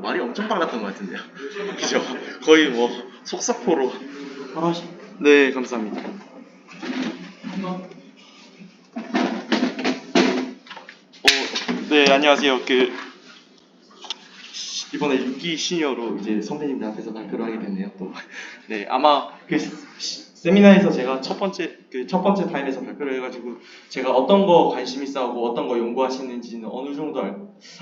말이 엄청 빨랐던 것 같은데요. 그죠? 거의 뭐 속사포로. 네, 감사합니다. 네, 안녕하세요. 이번에 6기 시니어로 이제 선배님들 앞에서 발표를 하게 됐네요. 또 네, 아마 세미나에서 제가 첫 번째 타임에서 발표를 해가지고 제가 어떤 거 관심 있어하고 어떤 거 연구하시는지는 어느 정도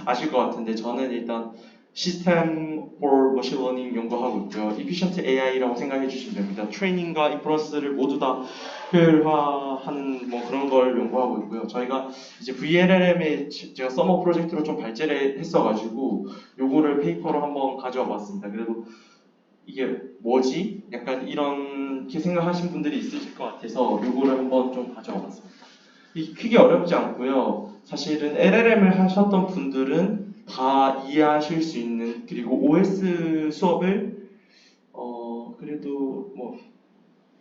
아실 것 같은데, 저는 일단 시스템 for 머신 러닝 연구하고 있고요. Efficient AI라고 생각해 주시면 됩니다. 트레이닝과 인퍼런스를 모두 다 효율화하는 뭐 그런 걸 연구하고 있고요. 저희가 이제 VLLM에 제가 서머 프로젝트로 좀 발제를 했어가지고 요거를 페이퍼로 한번 가져와 봤습니다. 그래도 이게 뭐지? 약간 이렇게 생각하신 분들이 있으실 것 같아서 요거를 한번 좀 가져와 봤습니다. 이게 크게 어렵지 않고요. 사실은 LLM을 하셨던 분들은 다 이해하실 수 있는, 그리고 OS 수업을 그래도 뭐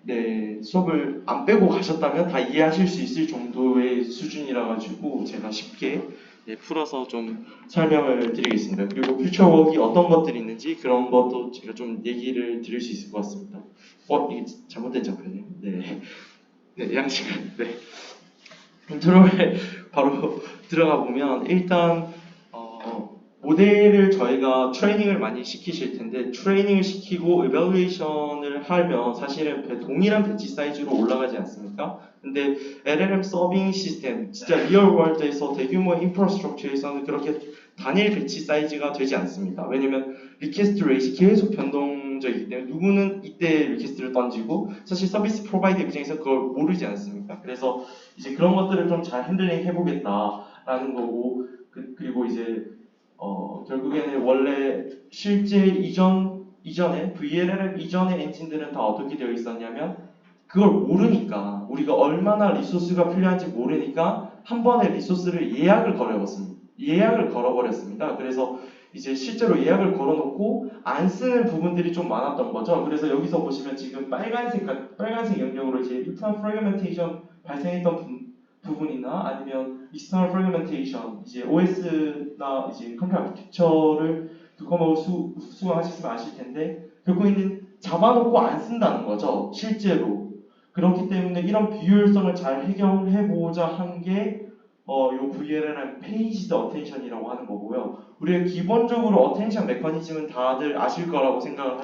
네, 수업을 안 빼고 가셨다면 다 이해하실 수 있을 정도의 수준이라 가지고 제가 쉽게 풀어서 좀 설명을 드리겠습니다. 그리고 퓨처워크이 어떤 것들이 있는지 그런 것도 제가 좀 얘기를 드릴 수 있을 것 같습니다. 이게 잘못된 장면이에요. 네, 네, 양식은 네. 인트로에 바로 들어가 보면 일단 모델을 저희가 트레이닝을 많이 시키실 텐데, 트레이닝을 시키고 이밸루에이션을 하면 사실은 동일한 배치 사이즈로 올라가지 않습니까? 근데 LLM 서빙 시스템, 진짜 리얼 월드에서 대규모 인프라스트럭처에서는 그렇게 단일 배치 사이즈가 되지 않습니다. 왜냐면 리퀘스트 레이시 계속 변동적이기 때문에 누구는 이때 리퀘스트를 던지고 사실 서비스 프로바이더 입장에서 그걸 모르지 않습니까? 그래서 이제 그런 것들을 좀 잘 핸들링 해보겠다라는 거고, 그리고 이제 결국에는 원래 실제 이전에 VLLM 이전의 엔진들은 다 어떻게 되어 있었냐면, 그걸 모르니까, 우리가 얼마나 리소스가 필요한지 모르니까 한 번에 리소스를 예약을 걸어버렸습니다. 그래서 이제 실제로 예약을 걸어놓고 안 쓰는 부분들이 좀 많았던 거죠. 그래서 여기서 보시면 지금 빨간색 영역으로 이제 return fragmentation 발생했던 부분이나 아니면 external fragmentation, 이제 OS나 이제 컴퓨터 아키텍처를 그거만 수강하셨으면 아실 텐데, 결국에는 잡아놓고 안 쓴다는 거죠, 실제로. 그렇기 때문에 이런 비효율성을 잘 해결해보자 한 게 요 VLLM 페이지드 어텐션이라고 하는 거고요. 우리가 기본적으로 어텐션 메커니즘은 다들 아실 거라고 생각을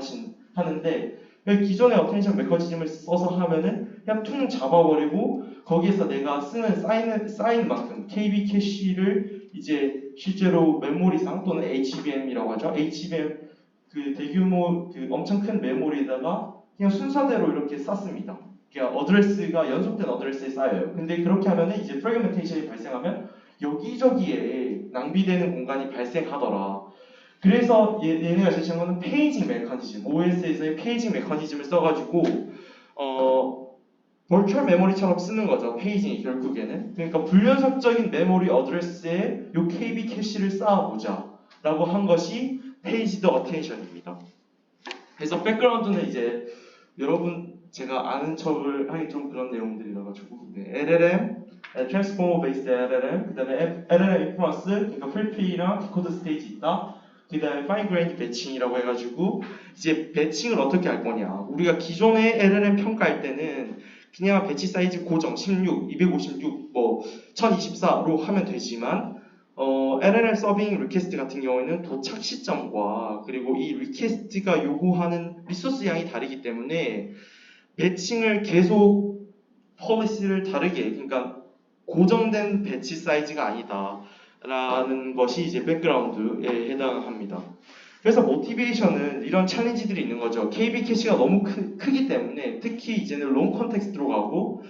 하는데, 기존의 어텐션 메커니즘을 써서 하면은 그냥 퉁 잡아버리고 거기에서 내가 쓰는 사인만큼 KB 캐시를 이제 실제로 메모리상 또는 HBM이라고 하죠. HBM 대규모 엄청 큰 메모리에다가 그냥 순서대로 이렇게 쌌습니다. 그러니까 어드레스가 연속된 어드레스에 쌓여요. 근데 그렇게 하면은 이제 프래그멘테이션이 발생하면 여기저기에 낭비되는 공간이 발생하더라. 그래서 얘네가 제시한 거는 페이징 메커니즘, OS에서의 페이징 메커니즘을 써가지고 버추얼 메모리처럼 쓰는 거죠. 페이징이 결국에는. 그러니까 불연속적인 메모리 어드레스에 요 KB 캐시를 쌓아보자 라고 한 것이 페이지드 어텐션입니다. 그래서 백그라운드는 이제 여러분 제가 아는 척을 하기 좀 그런 내용들이라 가지고 LLM, Transformer Based LLM, 그 다음에 LLM Inference, 그러니까 프리피랑 디코더 스테이지 있다. 그 다음에 Fine Grained Batching이라고 해가지고 이제 배칭을 어떻게 할 거냐. 우리가 기존의 LLM 평가할 때는 그냥 배치 사이즈 고정 16, 256, 뭐 1024로 하면 되지만 LLM 서빙 리퀘스트 같은 경우에는 도착 시점과 그리고 이 리퀘스트가 요구하는 리소스 양이 다르기 때문에 배칭을 계속 폴리시를 다르게, 그러니까 고정된 배치 사이즈가 아니다 라는 것이 이제 백그라운드에 해당합니다. 그래서 모티베이션은 이런 챌린지들이 있는 거죠. KB 캐시가 너무 크기 때문에 특히 이제는 롱 컨텍스트로 가고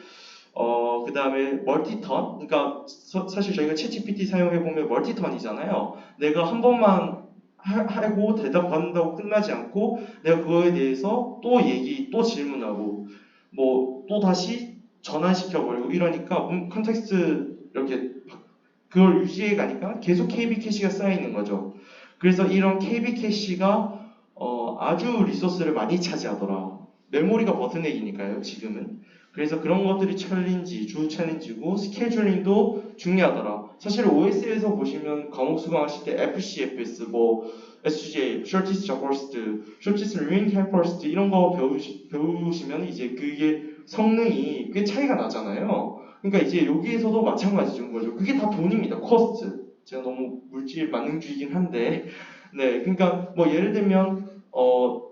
그 다음에 멀티턴, 그러니까 사실 저희가 챗GPT 사용해보면 멀티턴이잖아요. 내가 한 번만 하고 대답받는다고 끝나지 않고 내가 그거에 대해서 또 질문하고 뭐 또 다시 전환시켜버리고 이러니까 컨텍스트 이렇게 그걸 유지해 가니까 계속 KB 캐시가 쌓이는 거죠. 그래서 이런 KB 캐시가 아주 리소스를 많이 차지하더라. 메모리가 버튼액이니까요, 지금은. 그래서 그런 것들이 주 챌린지고 스케줄링도 중요하더라. 사실 OS에서 보시면 과목 수강하실 때 FCFS, 뭐 SGA, Shortest Job Burst, Shortest Remaining Time Burst 이런 거 배우시면 이제 그게 성능이 꽤 차이가 나잖아요. 그러니까 이제 여기에서도 마찬가지인 거죠. 그게 다 돈입니다. 코스트. 제가 너무 물질 만능주의긴 한데, 네, 그러니까 뭐 예를 들면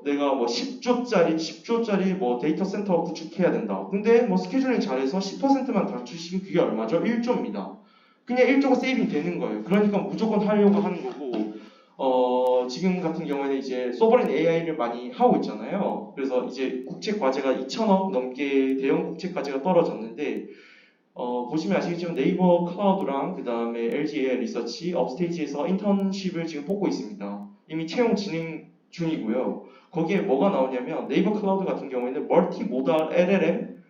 내가 뭐 10조짜리 뭐 데이터 센터 구축해야 된다. 근데 뭐 스케줄링 잘해서 10%만 낮추시면 그게 얼마죠? 1조입니다. 그냥 1조가 세이빙 되는 거예요. 그러니까 무조건 하려고 하는 거고, 지금 같은 경우에는 이제 소버린 AI를 많이 하고 있잖아요. 그래서 이제 국채 과제가 2천억 넘게 대형 국채 과제가 떨어졌는데, 보시면 아시겠지만 네이버 클라우드랑 그 다음에 LG AI 리서치, 업스테이지에서 인턴십을 지금 뽑고 있습니다. 이미 채용 진행 중이고요. 거기에 뭐가 나오냐면 네이버 클라우드 같은 경우에는 멀티 모달 LLM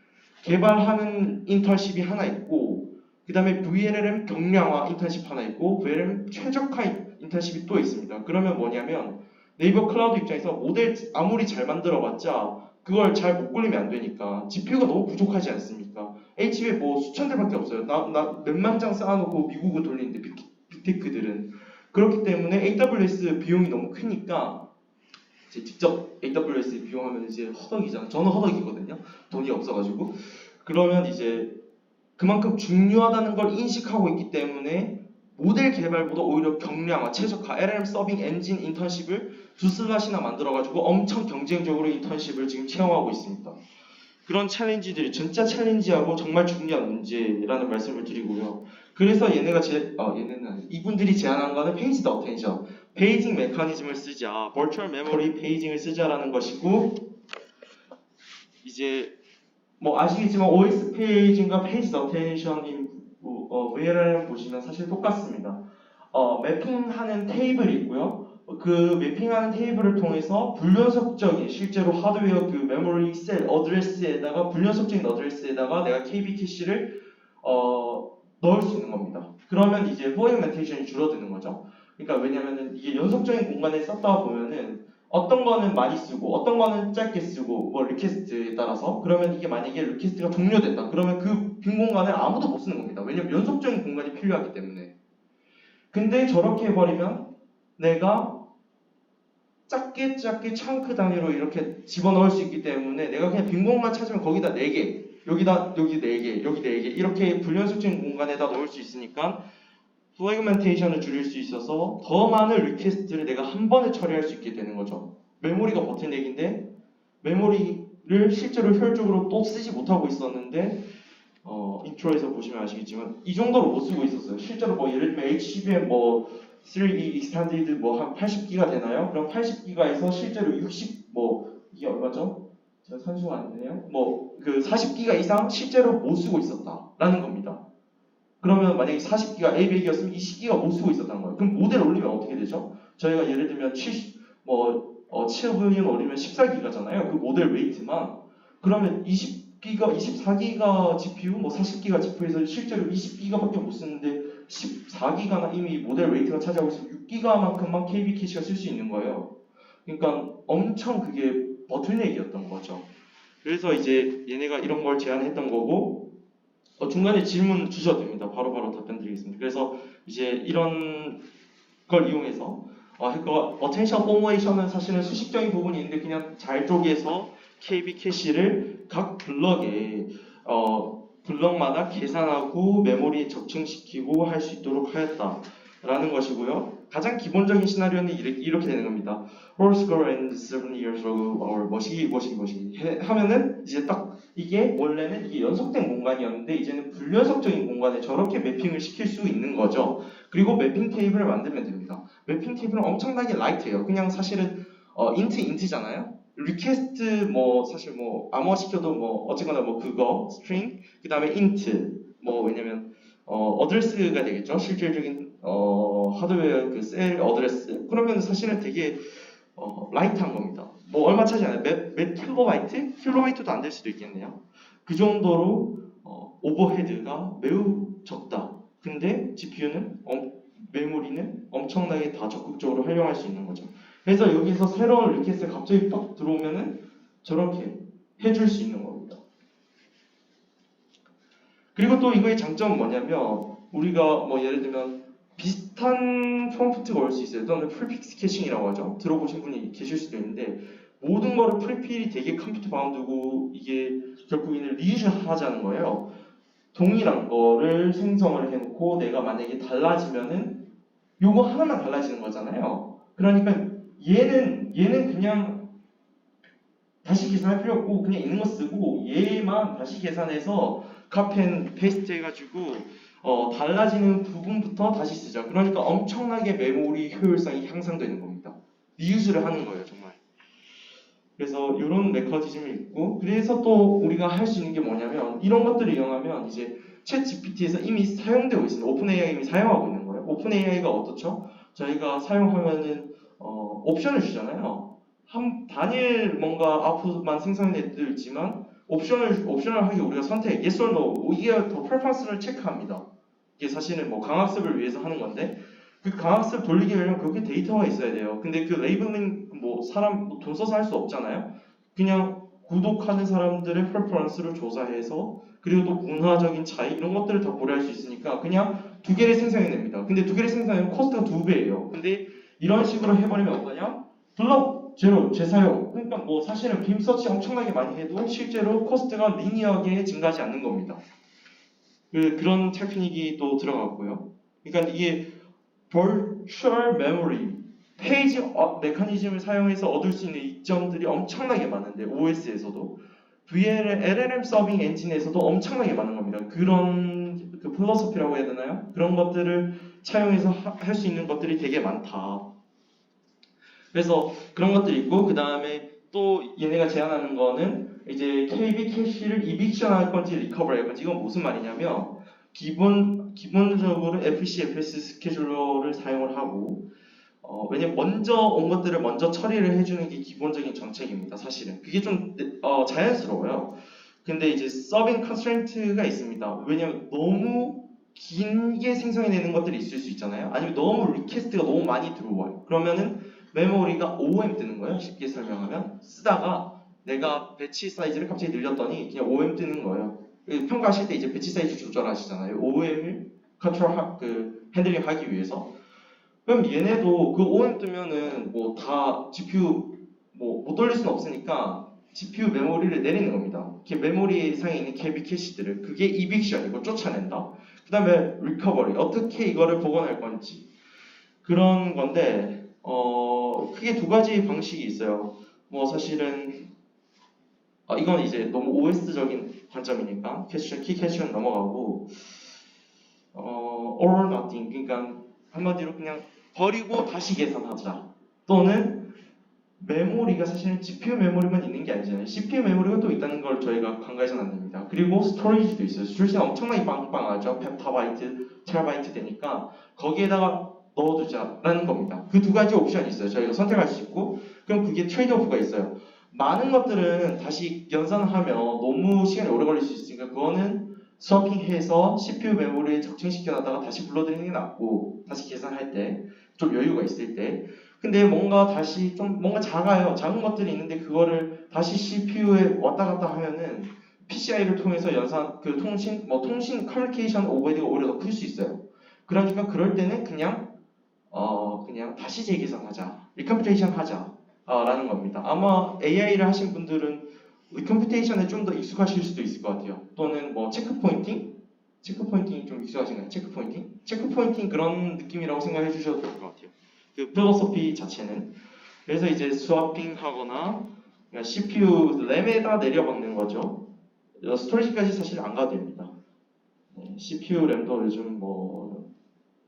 개발하는 인턴십이 하나 있고, 그 다음에 VLLM 경량화 인턴십 하나 있고, VLLM 최적화 인턴십이 또 있습니다. 그러면 뭐냐면 네이버 클라우드 입장에서 모델 아무리 잘 만들어봤자 그걸 잘 못 굴리면 안 되니까 GPU가 너무 부족하지 않습니까? HB에 뭐 수천 대밖에 없어요. 나 몇만 장 쌓아놓고 미국은 돌리는데 빅테크들은 그렇기 때문에 AWS 비용이 너무 크니까 이제 직접 AWS 비용하면 이제 허덕이잖아. 저는 허덕이거든요. 돈이 없어가지고 그러면 이제 그만큼 중요하다는 걸 인식하고 있기 때문에 모델 개발보다 오히려 경량화, 최적화, LLM 서빙 엔진 인턴십을 두 슬롯이나 만들어가지고 엄청 경쟁적으로 인턴십을 지금 채용하고 있습니다. 그런 챌린지들이 진짜 챌린지하고 정말 중요한 문제라는 말씀을 드리고요. 그래서 이분들이 제안한 거는 페이지드 어텐션, 페이징 메커니즘을 쓰자, 버추얼 메모리 페이징을 쓰자라는 것이고, 이제 뭐 아시겠지만 OS 페이징과 페이지드 어텐션인 VLLM 보시면 사실 똑같습니다. 매핑하는 테이블이 있고요. 그 매핑하는 테이블을 통해서 불연속적인 실제로 하드웨어 그 메모리 셀 어드레스에다가 불연속적인 어드레스에다가 내가 KB 캐시를 넣을 수 있는 겁니다. 그러면 이제 포그멘테이션이 줄어드는 거죠. 그러니까 왜냐면은 이게 연속적인 공간에 썼다 보면은 어떤 거는 많이 쓰고 어떤 거는 짧게 쓰고 뭐 리퀘스트에 따라서 그러면 이게 만약에 리퀘스트가 종료된다 그러면 그 빈 공간을 아무도 못 쓰는 겁니다. 왜냐면 연속적인 공간이 필요하기 때문에. 근데 저렇게 해버리면 내가 작게 창크 단위로 이렇게 집어넣을 수 있기 때문에 내가 그냥 빈 공간 찾으면 거기다 4개 여기 4개 여기 4개 이렇게 불연속적인 공간에다 넣을 수 있으니까 프래그멘테이션을 줄일 수 있어서 더 많은 리퀘스트를 내가 한 번에 처리할 수 있게 되는 거죠. 메모리가 버튼액인데 메모리를 실제로 효율적으로 또 쓰지 못하고 있었는데 인트로에서 보시면 아시겠지만 이 정도로 못 쓰고 있었어요. 실제로 뭐 예를 들면 HBM 뭐 3D 익스텐디드 뭐 한 80기가 되나요? 그럼 80기가에서 실제로 60 뭐 이게 얼마죠? 제가 산수가 안 되네요. 뭐 그 40기가 이상 실제로 못 쓰고 있었다라는 겁니다. 그러면 만약에 40기가 A100이었으면 20기가 못 쓰고 있었다는 거예요. 그럼 모델 올리면 어떻게 되죠? 저희가 예를 들면 7분이 올리면 14기가잖아요. 그 모델 웨이트만. 그러면 20기가, 24기가 GPU, 뭐 40기가 GPU에서 실제로 20기가밖에 못 쓰는데 14기가나 이미 모델 웨이트가 차지하고 있어서 6기가만큼만 KB 캐시가 쓸 수 있는 거예요. 그러니까 엄청 그게 버틀넥이었던 거죠. 그래서 이제 얘네가 이런 걸 제안했던 거고 중간에 질문 주셔도 됩니다. 바로바로 답변 드리겠습니다. 그래서 이제 이런 걸 이용해서 어텐션 포메이션은 사실은 수식적인 부분이 있는데 그냥 잘 쪼개서 KB 캐시를 각 블럭마다 계산하고 메모리에 적층시키고 할 수 있도록 하였다라는 것이고요. 가장 기본적인 시나리오는 이렇게 되는 겁니다. Horoscope and 7 years ago, or 뭐시기 하면은 이제 딱 이게 원래는 이게 연속된 공간이었는데 이제는 불연속적인 공간에 저렇게 매핑을 시킬 수 있는 거죠. 그리고 매핑 테이블을 만들면 됩니다. 매핑 테이블은 엄청나게 라이트해요. 그냥 사실은 인트잖아요. 리퀘스트 뭐 사실 뭐 암호화 시켜도 뭐 어쨌거나 뭐 그거 스트링 그 다음에 인트 뭐 왜냐면 어드레스가 되겠죠. 실질적인 하드웨어 그 셀 어드레스. 그러면 사실은 되게 라이트한 겁니다. 뭐 얼마 차지 않아요. 몇 킬로바이트? 킬로바이트도 안 될 수도 있겠네요. 그 정도로 오버헤드가 매우 적다. 근데 GPU는 메모리는 엄청나게 다 적극적으로 활용할 수 있는 거죠. 그래서 여기서 새로운 리퀘스트가 갑자기 빡 들어오면은 저렇게 해줄 수 있는 겁니다. 그리고 또 이거의 장점은 뭐냐면 우리가 뭐 예를 들면 비슷한 프롬프트가 올 수 있어요. 또는 프리픽스 캐싱이라고 하죠. 들어보신 분이 계실 수도 있는데 모든 거를 프리필이 되게 컴퓨터 바운드고 이게 결국에는 리유즈 하자는 거예요. 동일한 거를 생성을 해놓고 내가 만약에 달라지면은 요거 하나만 달라지는 거잖아요. 그러니까 얘는 그냥 다시 계산할 필요 없고 그냥 있는 거 쓰고 얘만 다시 계산해서 카피 앤 페이스트 해가지고 달라지는 부분부터 다시 쓰자. 그러니까 엄청나게 메모리 효율성이 향상되는 겁니다. 리유즈를 하는 거예요, 정말. 그래서 이런 메커니즘이 있고, 그래서 또 우리가 할 수 있는 게 뭐냐면 이런 것들을 이용하면 이제 챗 GPT에서 이미 사용되고 있습니다. 오픈 AI 이미 사용하고 있는 거예요. 오픈 AI가 어떻죠? 저희가 사용하면은 옵션을 주잖아요. 단일 뭔가 아웃풋만 생성해 내들지만 옵션을 하기 우리가 선택 yes or no 이게 더 퍼포먼스를 체크합니다. 이게 사실은 뭐 강학습을 위해서 하는 건데 그 강학습 돌리기 위해면 그렇게 데이터가 있어야 돼요. 근데 그 레이블링 뭐 사람 돈 써서 할 수 없잖아요. 그냥 구독하는 사람들의 프레퍼런스를 조사해서 그리고 또 문화적인 차이 이런 것들을 다 고려할 수 있으니까 그냥 두 개를 생성해냅니다. 근데 두 개를 생성하면 코스트가 2배예요. 근데 이런 식으로 해버리면 어떠냐? 블럭 제로 재사용. 그러니까 뭐 사실은 빔 서치 엄청나게 많이 해도 실제로 코스트가 리니어하게 증가하지 않는 겁니다. 그런 테크닉이 또 들어갔고요. 그러니까 이게 virtual memory 페이지 메커니즘을 사용해서 얻을 수 있는 이점들이 엄청나게 많은데 OS에서도 LLM 서빙 엔진에서도 엄청나게 많은 겁니다. 그런 그 필로소피라고 해야 되나요? 그런 것들을 차용해서 할 수 있는 것들이 되게 많다. 그래서 그런 것들이 있고 그 다음에 또 얘네가 제안하는 거는 이제 KB 캐시를 이빅션 할 건지 리커버 할 건지 이건 무슨 말이냐면 기본적으로 FC, FS 스케줄러를 사용을 하고 왜냐면 먼저 온 것들을 먼저 처리를 해주는 게 기본적인 정책입니다. 사실은 그게 좀 자연스러워요. 근데 이제 서빙 컨스트레인트가 있습니다. 왜냐면 너무 길게 생성해내는 것들이 있을 수 있잖아요. 아니면 너무 리퀘스트가 너무 많이 들어와요. 그러면은 메모리가 OM 뜨는 거예요. 쉽게 설명하면 쓰다가 내가 배치 사이즈를 갑자기 늘렸더니 그냥 OM 뜨는 거예요. 평가하실 때 이제 배치 사이즈 조절하시잖아요. OM을 핸들링 하기 위해서. 그럼 얘네도 그 OM 뜨면은 뭐 다 GPU 뭐 못 돌릴 수는 없으니까 GPU 메모리를 내리는 겁니다. 메모리 상에 있는 KB 캐시들을 그게 이빅션이고 쫓아낸다. 그 다음에 리커버리 어떻게 이거를 복원할 건지 그런 건데 크게 두 가지 방식이 있어요. 뭐 사실은 이건 이제 너무 OS적인 관점이니까 키 캐치는 넘어가고 or nothing 그러니까 한마디로 그냥 버리고 다시 계산하자. 또는 메모리가 사실은 GPU 메모리만 있는 게 아니잖아요. CPU 메모리가 또 있다는 걸 저희가 간과해서는 안 됩니다. 그리고 스토리지도 있어요. 스토리지가 엄청나게 빵빵하죠. 펜타바이트, 테라바이트 되니까 거기에다가 넣어두자라는 겁니다. 그 두 가지 옵션이 있어요. 저희가 선택할 수 있고 그럼 그게 트레이드오프가 있어요. 많은 것들은 다시 연산하면 너무 시간이 오래 걸릴 수 있으니까 그거는 스워핑해서 CPU 메모리에 적층시켜놨다가 다시 불러들이는 게 낫고 다시 계산할 때 좀 여유가 있을 때 근데 뭔가 다시 좀 뭔가 작아요. 작은 것들이 있는데 그거를 다시 CPU에 왔다 갔다 하면은 PCI를 통해서 통신 커뮤니케이션 오버헤드가 오히려 더 클 수 있어요. 그러니까 그럴 때는 그냥 다시 재계산하자, 리컴퓨테이션 하자 라는 겁니다. 아마 AI를 하신 분들은 리컴퓨테이션에 좀 더 익숙하실 수도 있을 것 같아요. 또는 뭐 체크포인팅이 좀 익숙하신가요? 체크포인팅 그런 느낌이라고 생각해 주셔도 될 것 같아요. 그 필로소피 자체는 그래서 이제 스와핑하거나 그러니까 CPU 램에다 내려박는 거죠. 스토리지까지 사실 안 가도 됩니다. CPU 램도 요즘 뭐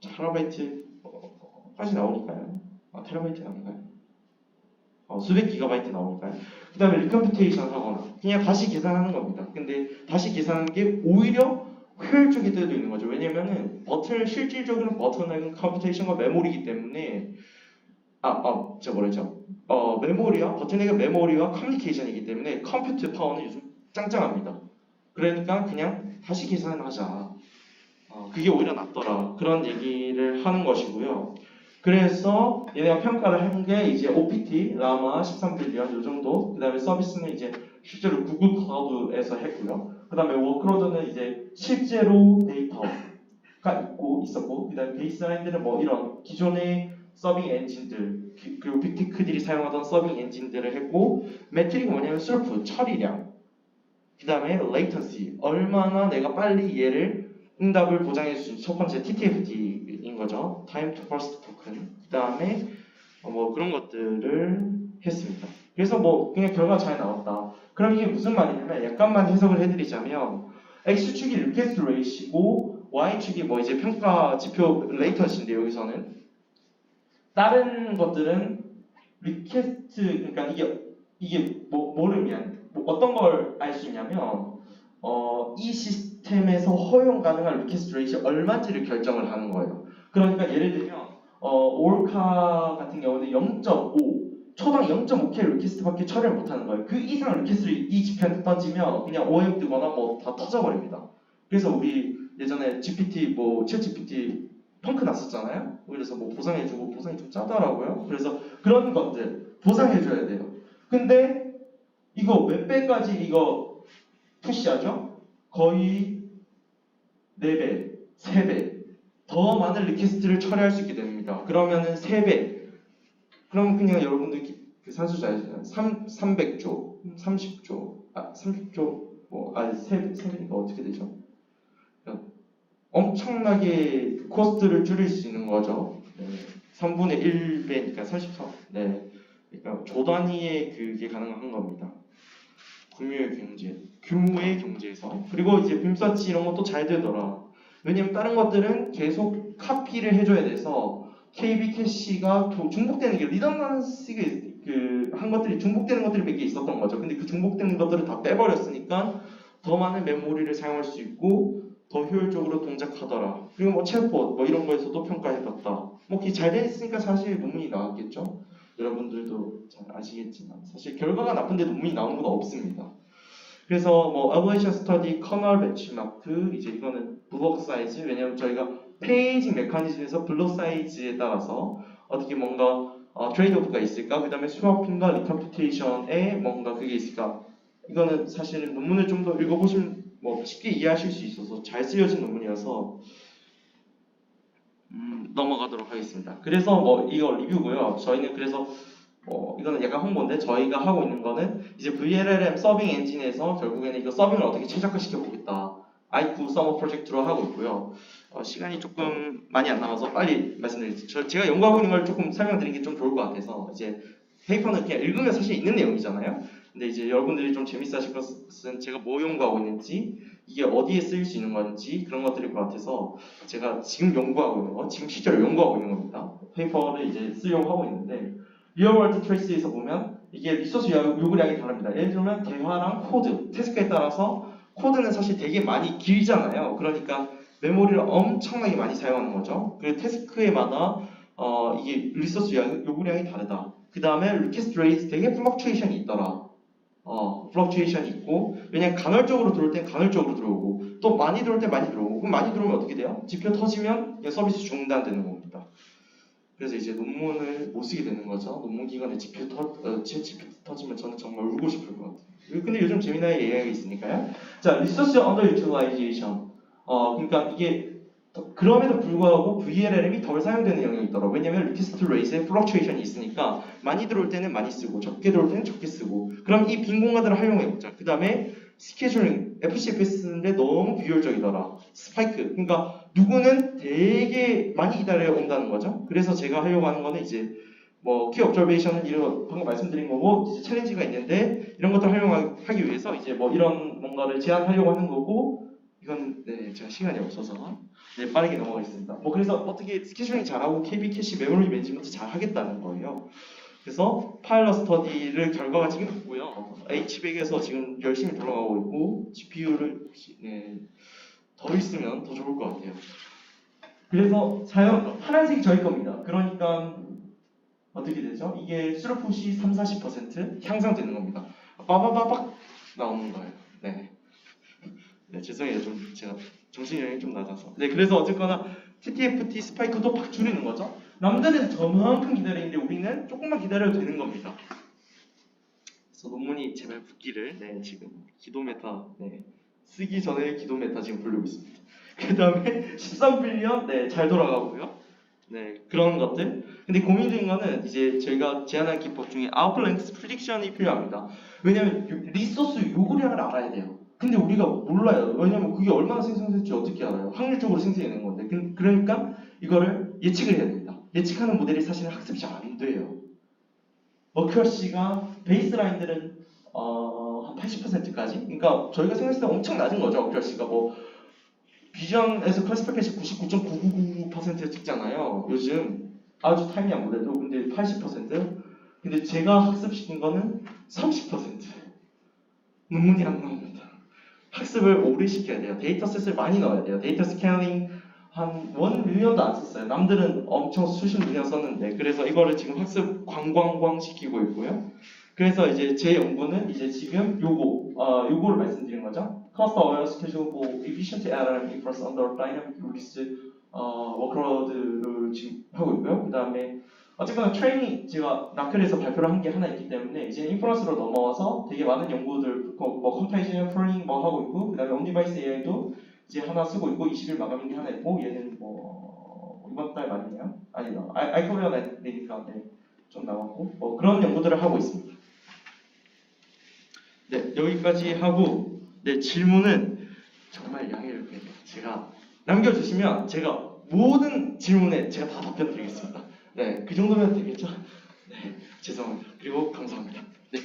테라바이트까지 나오니까요. 테라바이트 나오니까요. 수백 기가바이트 나오니까요. 그 다음에 리컴퓨테이션 하거나 그냥 다시 계산하는 겁니다. 근데 다시 계산하는 게 오히려 효율적일 때도 있는 거죠. 왜냐면은 실질적으로 버튼은 컴퓨테이션과 메모리이기 때문에 제가 뭐랬죠? 버튼의 메모리와 커뮤니케이션이기 때문에 컴퓨터 파워는 요즘 짱짱합니다. 그러니까 그냥 다시 계산을 하자. 그게 오히려 낫더라. 그런 얘기를 하는 것이고요. 그래서 얘네가 평가를 한 게 이제 OPT, 라마 13빌리언 요 정도. 그 다음에 서비스는 이제 실제로 구글 클라우드에서 했고요. 그 다음에 워크로드는 이제 실제로 데이터 있었고, 그 다음에 베이스라인들은 뭐 이런 기존의 서빙 엔진들, 그리고 빅테크들이 사용하던 서빙 엔진들을 했고, 매트릭은 뭐냐면 스루프, 처리량, 그 다음에 latency, 얼마나 내가 빨리 얘를 응답을 보장해 줄 수 있는 첫 번째 TTFT인 거죠. Time to First Token. 그 다음에 뭐 그런 것들을 했습니다. 그래서 뭐 그냥 결과가 잘 나왔다. 그럼 이게 무슨 말이냐면 약간만 해석을 해드리자면 X축이 리퀘스트 레이시고 Y축이 뭐 이제 평가 지표 레이턴시인데 여기서는 다른 것들은 리퀘스트 그러니까 이게 뭐를 의미한 어떤 걸 알 수 있냐면 이 시스템에서 허용 가능한 리퀘스트 레이시 얼마인지를 결정을 하는 거예요. 그러니까 예를 들면 올카 같은 경우는 0.5 초당 0.5K 리퀘스트밖에 처리를 못하는 거예요. 그 이상 리퀘스트를 이 지표한테 던지면 그냥 오해 뜨거나 뭐 다 터져버립니다. 그래서 우리 예전에 GPT 챗 GPT 펑크 났었잖아요. 그래서 뭐 보상해주고 보상이 좀 짜더라고요. 그래서 그런 것들 보상해줘야 돼요. 근데 이거 몇 배까지 이거 푸시하죠? 거의 4배, 3배 더 많은 리퀘스트를 처리할 수 있게 됩니다. 그러면은 3배. 그럼 그냥 여러분들 그 산수 잘 아시잖아요. 300조, 30조, 30조, 3배니까 어떻게 되죠? 엄청나게 코스트를 줄일 수 있는 거죠. 네. 3분의 1배니까 33. 네. 그러니까 조 단위의 그게 가능한 겁니다. 규모의 경제에서. 그리고 이제 빔서치 이런 것도 잘 되더라. 왜냐면 다른 것들은 계속 카피를 해줘야 돼서 KB 캐시가 중복되는 게 리던던시가 한 것들이 중복되는 것들이 몇 개 있었던 거죠. 근데 그 중복되는 것들을 다 빼버렸으니까 더 많은 메모리를 사용할 수 있고 더 효율적으로 동작하더라. 그리고 뭐 챗봇 뭐 이런 거에서도 평가해봤다. 뭐 그게 잘 돼 있으니까 사실 논문이 나왔겠죠. 여러분들도 잘 아시겠지만 사실 결과가 나쁜데 논문이 나오는 건 없습니다. 그래서 뭐 evaluation study, kernel benchmark 이제 이거는 블록 사이즈 왜냐면 저희가 페이징 메커니즘에서 블록 사이즈에 따라서 어떻게 뭔가 트레이드오프가 있을까? 그 다음에 스와핑과 리컴퓨테이션에 뭔가 그게 있을까? 이거는 사실은 논문을 좀 더 읽어보시면 뭐 쉽게 이해하실 수 있어서 잘 쓰여진 논문이어서 넘어가도록 하겠습니다. 그래서 뭐 이거 리뷰고요. 저희는 그래서 이거는 약간 홍보인데 저희가 하고 있는 거는 이제 VLLM 서빙 엔진에서 결국에는 이거 서빙을 어떻게 최적화시켜 보겠다. 아이쿠 서머 프로젝트로 하고 있고요. 시간이 조금 많이 안 남아서 빨리 말씀드리겠습니다. 제가 연구하고 있는 걸 조금 설명드리는 게 좀 좋을 것 같아서 이제 페이퍼는 그냥 읽으면 사실 있는 내용이잖아요. 근데 이제 여러분들이 좀 재밌어 하실 것은 제가 뭐 연구하고 있는지 이게 어디에 쓰일 수 있는 건지 그런 것들일 것 같아서 제가 지금 연구하고 있는 거, 지금 실제로 연구하고 있는 겁니다. 페이퍼를 이제 쓰려고 하고 있는데 리얼월드 트레이스에서 보면 이게 리소스 요구량이 다릅니다. 예를 들면 대화랑 코드, 태스크에 따라서 코드는 사실 되게 많이 길잖아요. 그러니까 메모리를 엄청나게 많이 사용하는 거죠. 그리고 태스크에마다 이게 리소스 요구량이 다르다. 그 다음에 리퀘스트 레이트 되게 플럭추에이션이 있더라. 플럭추에이션이 있고 왜냐면 간헐적으로 들어올 땐 간헐적으로 들어오고 또 많이 들어올 땐 많이 들어오고 그럼 많이 들어오면 어떻게 돼요? 지표 터지면 서비스 중단되는 겁니다. 그래서 이제 논문을 못 쓰게 되는 거죠. 논문 기간에 지표 터지면 저는 정말 울고 싶을 것 같아요. 근데 요즘 재미나게 얘기가 있으니까요. 자, 리소스 언더유틸라이제이션. 그러니까 이게 그럼에도 불구하고 VLLM이 덜 사용되는 영역이 있더라고요. 왜냐면 리퀘스트 레이스에 플럭추에이션이 있으니까 많이 들어올 때는 많이 쓰고 적게 들어올 때는 적게 쓰고 그럼 이 빈 공간들을 활용해보자. 그 다음에 스케줄링, FCFS인데 너무 비효율적이더라. 스파이크. 그러니까 누구는 되게 많이 기다려 온다는 거죠. 그래서 제가 하려고 하는 거는 이제 뭐 키 옵저베이션은 이런 방금 말씀드린 거고 이제 챌린지가 있는데 이런 것들을 활용하기 위해서 이제 뭐 이런 뭔가를 제안하려고 하는 거고 이건 네 제가 시간이 없어서 네 빠르게 넘어가겠습니다. 뭐 그래서 어떻게 스케줄링 잘하고 KB 캐시 메모리 매니지먼트 잘 하겠다는 거예요. 그래서 파일럿 스터디를 결과가 지금 있고요. H100에서 지금 열심히 돌아가고 있고 GPU를 더 있으면 더 좋을 것 같아요. 그래서 파란색이 저희 겁니다. 그러니까 어떻게 되죠? 이게 스루풋이 30-40% 향상되는 겁니다. 빠바바박 나오는 거예요. 네, 죄송해요. 좀 제가 정신력이 좀 낮아서. 네, 그래서 어쨌거나 TTFT 스파이크도 팍 줄이는 거죠. 남들은 저만큼 기다리는데 우리는 조금만 기다려도 되는 겁니다. 그래서 논문이 제발 붙기를 지금 기도 메타 쓰기 전에 기도 메타 지금 불리고 있습니다. 그 다음에 13빌리언 네, 잘 돌아가고요. 네, 그런 것들. 근데 고민된 거는 이제 저희가 제안한 기법 중에 아웃플랭크스 프리딕션이 필요합니다. 왜냐면 리소스 요구량을 알아야 돼요. 근데 우리가 몰라요. 왜냐면 그게 얼마나 생성될지 어떻게 알아요? 확률적으로 생성되는 건데. 그러니까 이거를 예측을 해야 됩니다. 예측하는 모델이 사실은 학습이 잘 안 돼요. 어큐러시가 베이스라인들은 한 80%까지? 그러니까 저희가 생각했을 때 엄청 낮은 거죠. 어큐러시가 뭐 비전에서 클래시피케이션 99.999% 찍잖아요. 요즘 아주 타이니한 모델도. 근데 80%? 근데 제가 학습시킨 거는 30%. 논문이 안 나옵니다. 학습을 오래 시켜야 돼요. 데이터셋을 많이 넣어야 돼요. 데이터 스캐닝 한 1밀리언도 안 썼어요. 남들은 엄청 수십 밀리언 썼는데. 그래서 이거를 지금 학습 광광광 시키고 있고요. 그래서 이제 제 연구는 이제 지금 요거를 말씀드린 거죠. Cluster Aware Schedulable Efficient LLM Inference Under Dynamic Release Workload를 지금 하고 있고요. 그 다음에 어쨌거나 트레이닝 제가 라켈에서 발표를 한 게 하나 있기 때문에 이제 인프런스로 넘어와서 되게 많은 연구들 뭐 컴파이션 프로닝 뭐 하고 있고 그 다음에 온디바이스 AI도 이제 하나 쓰고 있고 20일 마감인 게 하나 있고 얘는 뭐 이번 달 말이네요. 아니다. 아이코리아 내니까 네, 좀 나왔고 뭐 그런 연구들을 하고 있습니다. 네, 여기까지 하고 네, 질문은 정말 양해를 구해요. 제가 남겨주시면 제가 모든 질문에 제가 다 답변 드리겠습니다. 네, 그 정도면 되겠죠? 네, 죄송합니다. 그리고 감사합니다. 네.